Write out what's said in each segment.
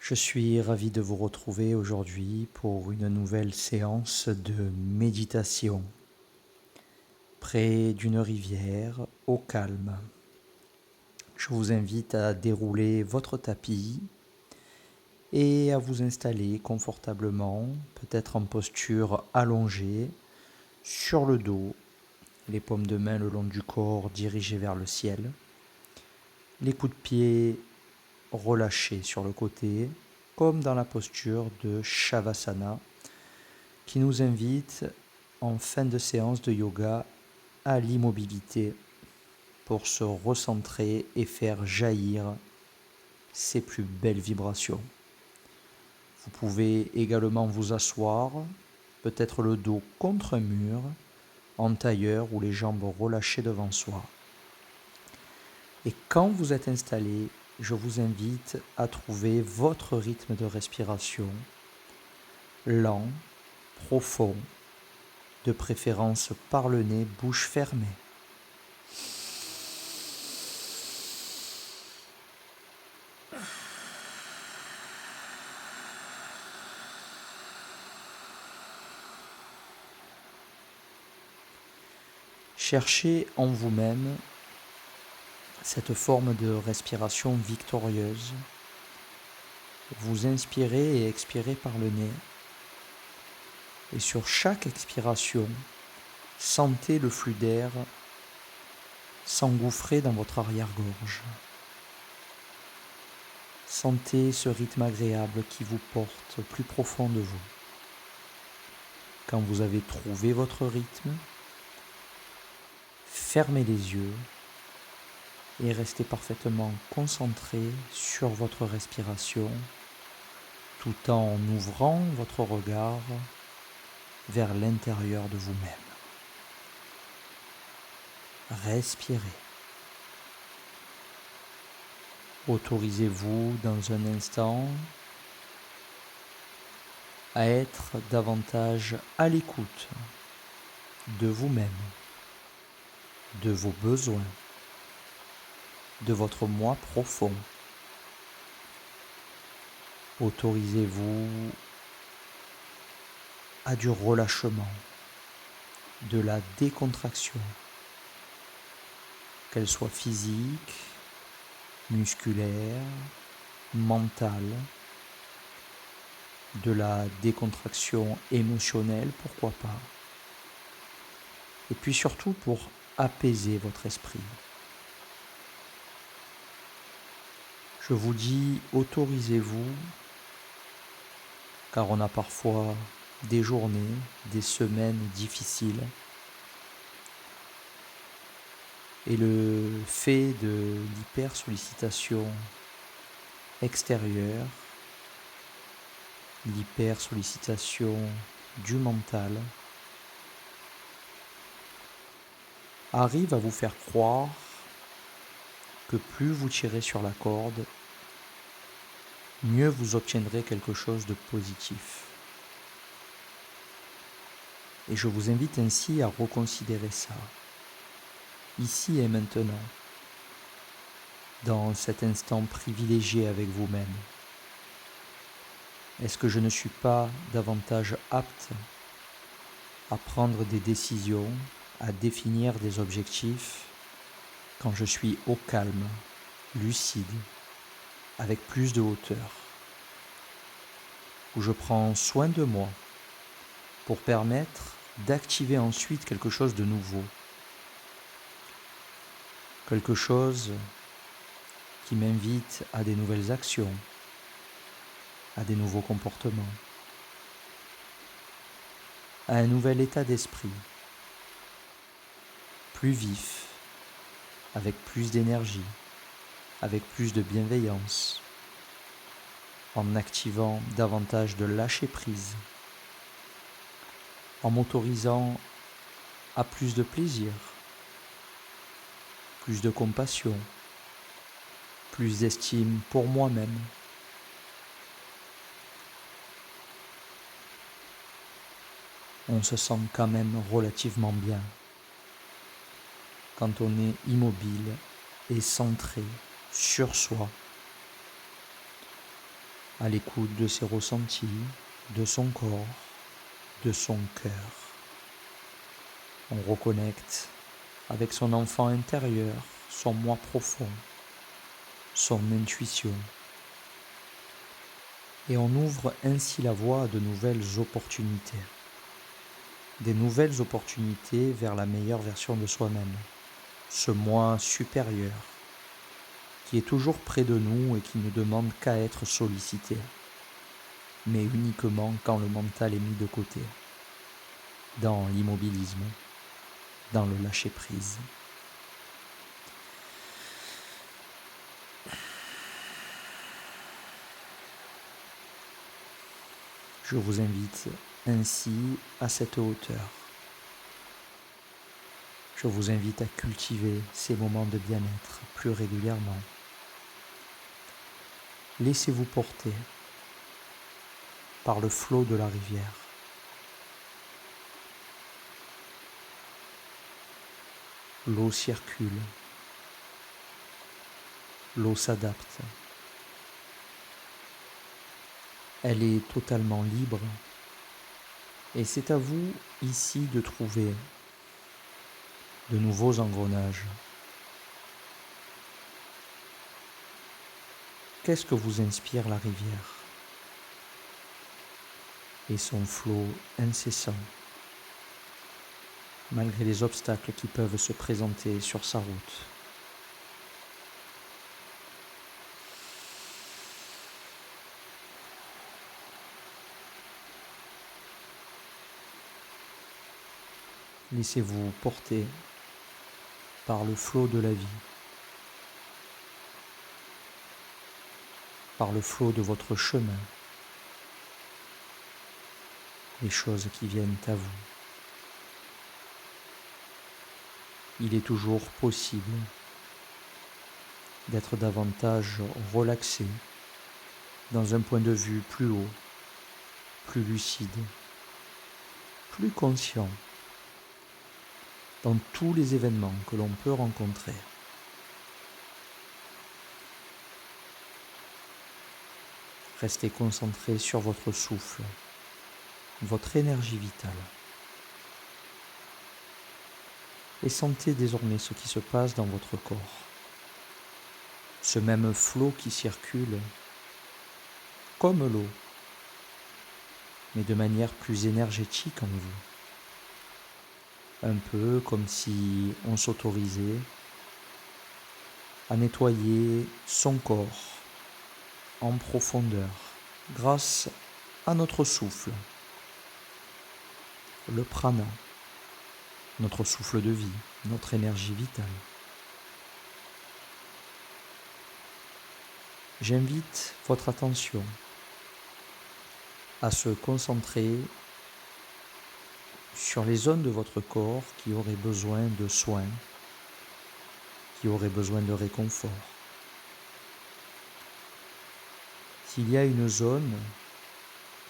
Je suis ravi de vous retrouver aujourd'hui pour une nouvelle séance de méditation près d'une rivière au calme. Je vous invite à dérouler votre tapis et à vous installer confortablement, peut-être en posture allongée, sur le dos, les paumes de main le long du corps dirigées vers le ciel, les coups de pied relâchés sur le côté, comme dans la posture de Shavasana, qui nous invite en fin de séance de yoga à l'immobilité pour se recentrer et faire jaillir ses plus belles vibrations. Vous pouvez également vous asseoir, peut-être le dos contre un mur, en tailleur ou les jambes relâchées devant soi. Et quand vous êtes installé, je vous invite à trouver votre rythme de respiration, lent, profond, de préférence par le nez, bouche fermée. Cherchez en vous-même cette forme de respiration victorieuse. Vous inspirez et expirez par le nez. Et sur chaque expiration, sentez le flux d'air s'engouffrer dans votre arrière-gorge. Sentez ce rythme agréable qui vous porte plus profond de vous. Quand vous avez trouvé votre rythme, fermez les yeux et restez parfaitement concentré sur votre respiration tout en ouvrant votre regard vers l'intérieur de vous-même. Respirez. Autorisez-vous dans un instant à être davantage à l'écoute de vous-même, de vos besoins, de votre moi profond. Autorisez-vous à du relâchement, de la décontraction, qu'elle soit physique, musculaire, mentale, de la décontraction émotionnelle, pourquoi pas. Et puis surtout pour apaiser votre esprit. Je vous dis, autorisez-vous, car on a parfois des journées, des semaines difficiles. Et le fait de l'hypersollicitation extérieure, l'hypersollicitation du mental, arrive à vous faire croire que plus vous tirez sur la corde, mieux vous obtiendrez quelque chose de positif. Et je vous invite ainsi à reconsidérer ça, ici et maintenant, dans cet instant privilégié avec vous-même. Est-ce que je ne suis pas davantage apte à prendre des décisions, à définir des objectifs quand je suis au calme, lucide, avec plus de hauteur, où je prends soin de moi pour permettre d'activer ensuite quelque chose de nouveau, quelque chose qui m'invite à des nouvelles actions, à des nouveaux comportements, à un nouvel état d'esprit, plus vif, avec plus d'énergie, avec plus de bienveillance, en activant davantage de lâcher prise, en m'autorisant à plus de plaisir, plus de compassion, plus d'estime pour moi-même. On se sent quand même relativement bien quand on est immobile et centré sur soi. à l'écoute de ses ressentis, de son corps, de son cœur. On reconnecte avec son enfant intérieur, son moi profond, son intuition. Et on ouvre ainsi la voie à de nouvelles opportunités. Des nouvelles opportunités vers la meilleure version de soi-même. Ce moi supérieur qui est toujours près de nous et qui ne demande qu'à être sollicité, mais uniquement quand le mental est mis de côté, dans l'immobilisme, dans le lâcher-prise. Je vous invite ainsi à cette hauteur. Je vous invite à cultiver ces moments de bien-être plus régulièrement. Laissez-vous porter par le flot de la rivière. L'eau circule, l'eau s'adapte. Elle est totalement libre et c'est à vous ici de trouver de nouveaux engrenages. Qu'est-ce que vous inspire la rivière et son flot incessant, malgré les obstacles qui peuvent se présenter sur sa route? Laissez-vous porter par le flot de la vie, par le flot de votre chemin, les choses qui viennent à vous. Il est toujours possible d'être davantage relaxé, dans un point de vue plus haut, plus lucide, plus conscient, dans tous les événements que l'on peut rencontrer. Restez concentré sur votre souffle, votre énergie vitale. Et sentez désormais ce qui se passe dans votre corps. Ce même flot qui circule comme l'eau, mais de manière plus énergétique en vous. Un peu comme si on s'autorisait à nettoyer son corps en profondeur grâce à notre souffle, le prana, notre souffle de vie, notre énergie vitale. J'invite votre attention à se concentrer sur les zones de votre corps qui auraient besoin de soins, qui auraient besoin de réconfort. S'il y a une zone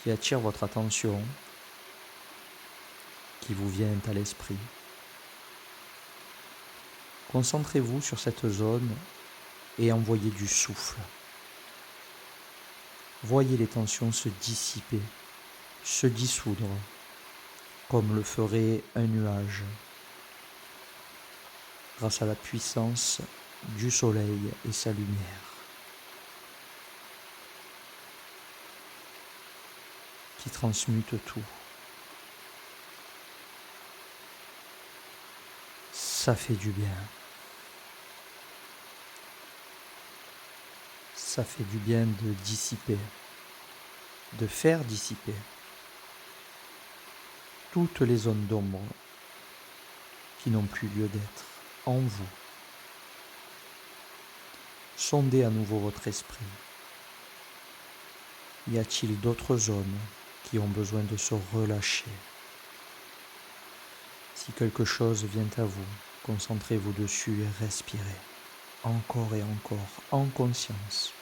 qui attire votre attention, qui vous vient à l'esprit, concentrez-vous sur cette zone et envoyez du souffle. Voyez les tensions se dissiper, se dissoudre, comme le ferait un nuage, grâce à la puissance du soleil et sa lumière, qui transmute tout. Ça fait du bien. Ça fait du bien de dissiper, de faire dissiper toutes les zones d'ombre qui n'ont plus lieu d'être en vous. Sondez à nouveau votre esprit. Y a-t-il d'autres zones qui ont besoin de se relâcher? Si quelque chose vient à vous, concentrez-vous dessus et respirez, encore et encore, en conscience.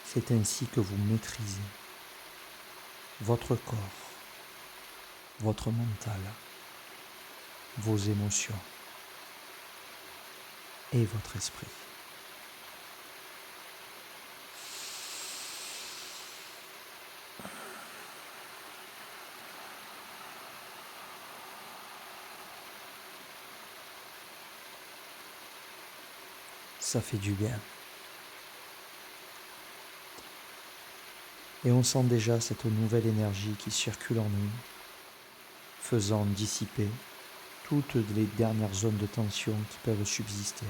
C'est ainsi que vous maîtrisez votre corps, votre mental, vos émotions et votre esprit. Ça fait du bien. Et on sent déjà cette nouvelle énergie qui circule en nous, faisant dissiper toutes les dernières zones de tension qui peuvent subsister.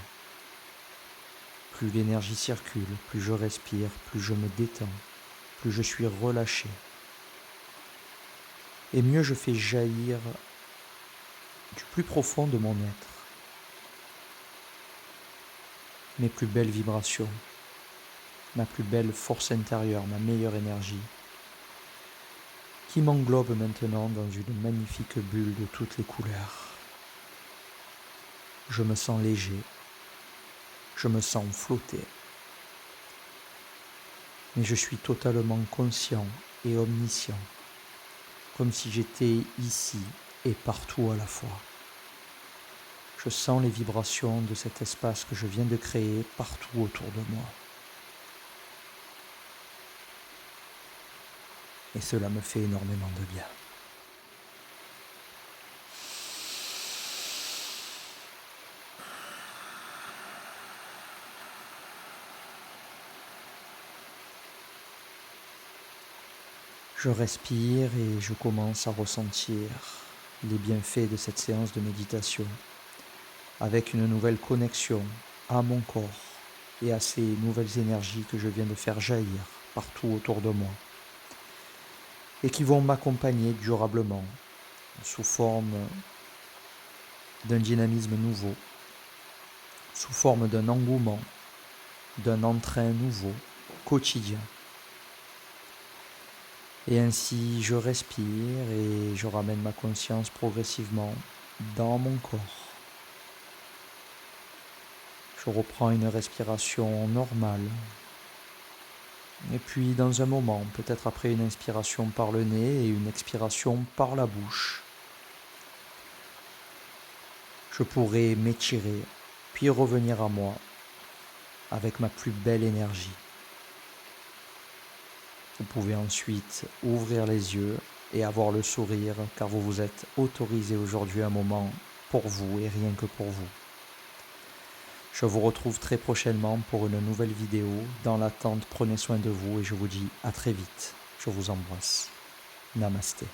Plus l'énergie circule, plus je respire, plus je me détends, plus je suis relâché. Et mieux je fais jaillir du plus profond de mon être mes plus belles vibrations, ma plus belle force intérieure, ma meilleure énergie, qui m'englobe maintenant dans une magnifique bulle de toutes les couleurs. Je me sens léger, je me sens flotter, mais je suis totalement conscient et omniscient, comme si j'étais ici et partout à la fois. Je sens les vibrations de cet espace que je viens de créer partout autour de moi. Et cela me fait énormément de bien. Je respire et je commence à ressentir les bienfaits de cette séance de méditation avec une nouvelle connexion à mon corps et à ces nouvelles énergies que je viens de faire jaillir partout autour de moi et qui vont m'accompagner durablement sous forme d'un dynamisme nouveau, sous forme d'un engouement, d'un entrain nouveau, quotidien. Et ainsi, je respire et je ramène ma conscience progressivement dans mon corps. Je reprends une respiration normale. Et puis, dans un moment, peut-être après une inspiration par le nez et une expiration par la bouche, je pourrai m'étirer, puis revenir à moi avec ma plus belle énergie. Vous pouvez ensuite ouvrir les yeux et avoir le sourire car vous vous êtes autorisé aujourd'hui un moment pour vous et rien que pour vous. Je vous retrouve très prochainement pour une nouvelle vidéo. Dans l'attente, prenez soin de vous et je vous dis à très vite. Je vous embrasse. Namasté.